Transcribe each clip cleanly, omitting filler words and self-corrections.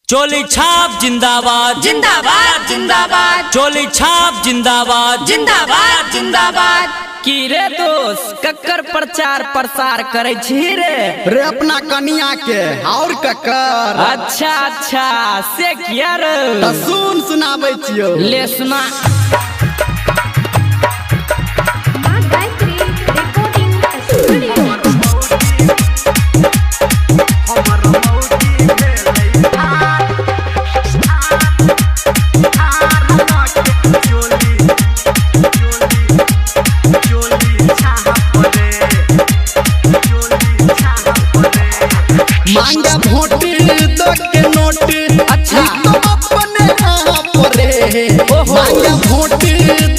चोली छाप जिंदाबाद जिंदाबाद जिंदाबाद। चोली छाप जिंदाबाद जिंदाबाद जिंदाबाद। की रे दोस्त कक्कर प्रचार प्रसार करे छी रे अपना कनिया के और कक्कर। अच्छा अच्छा से किया रे तो सुनाबे छियो ले सुना। मांगा वोट दो के नोट। अच्छा तो अपने आप रे मांगा वोट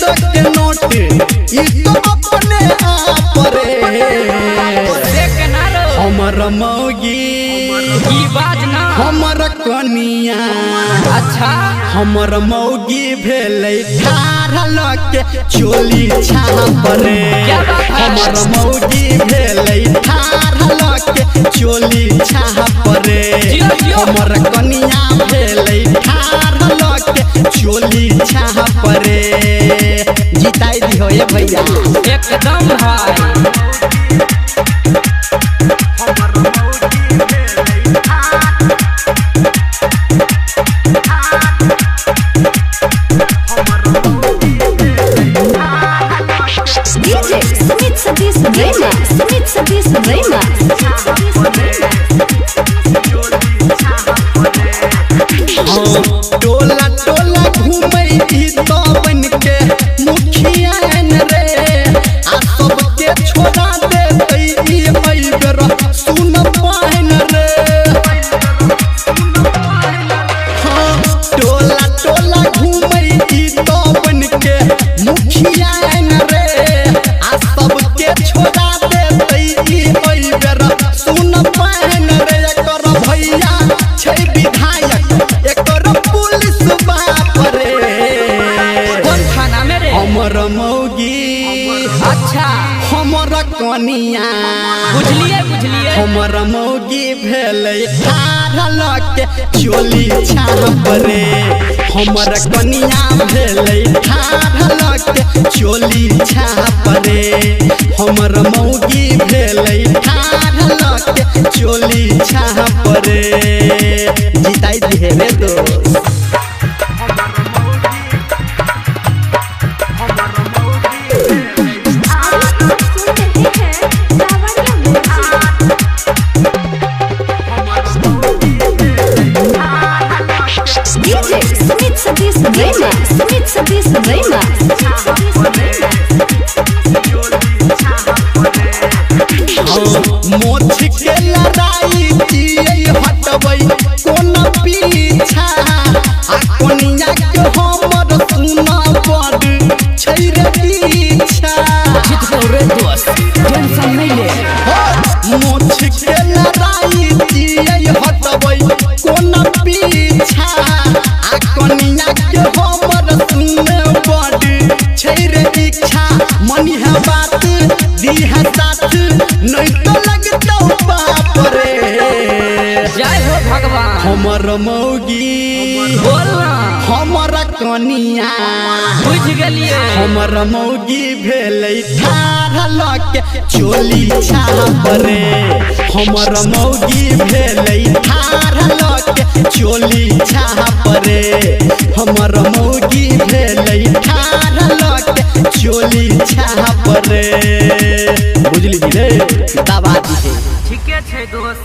दो के नोट ई तो अपने आप रे। हमर मौगी की बात ना हमर कनिया। अच्छा हमर मौगी भेलै ठाढ़ के चोली छाप रे। हमर मौगी भेलै ठाढ़ के चोली छाप रे। हमर कनिया भेलै ठाढ़ के चोली छाप रे। जिताई दिहो ये भैया एकदम भाई। DJ Smith Sadish Rema, Smith Sadish Rema। टोला टोला घूमै तो बन के मुखिया रे। आ सबके छोड़ा दे ई बेर सुन पाइन रे। टोला टोला घूमै तो बन के मुखिया रे। आ सबके छोड़ा दे ई बेर सुन पाइन रे। एकर भैया छै विधायक एकर पुलिस बाप रे। कौन थाना में रे? हमर मौगी अच्छा हमर कनिया। बुझलिए बुझलिए। हमर मौगी भेलै ठाढ़ के चोली छाप रे। हमर कनिया भेलै ठाढ़ के चोली छाप रे। हमर मौगी भेलै ठाढ़ के चोली छाप रे। जिताई दिहे रे दोस्त। DJ Smith Sadish Rema, Smith Sadish Rema। मोछ के लड़ाई दिए हटबै कोन पीछा। आ कोनिया के हमर सुना बड़ छै रे इच्छा। रे दोस्त टेंशन नहीं ले। मोछ के लड़ाई दिए हटबै कोन पीछा। आ कोनिया के हमर सुने बड़ छै रे इच्छा। मनी है बात दी है साथ नहीं तो लगतौ बाप रे। जय हो भगवान। हमर मौगी बोल ना हमर कनिया। बुझ गेलिए। हमर मौगी भेलै ठाढ़ के चोली छाप रे। हमर मौगी भेलै ठाढ़ के चोली छाप रे। हमर मौगी भेलै ठाढ़ के चोली छाप रे। बुझली रे दबा दी। ठीके छै दोस्त।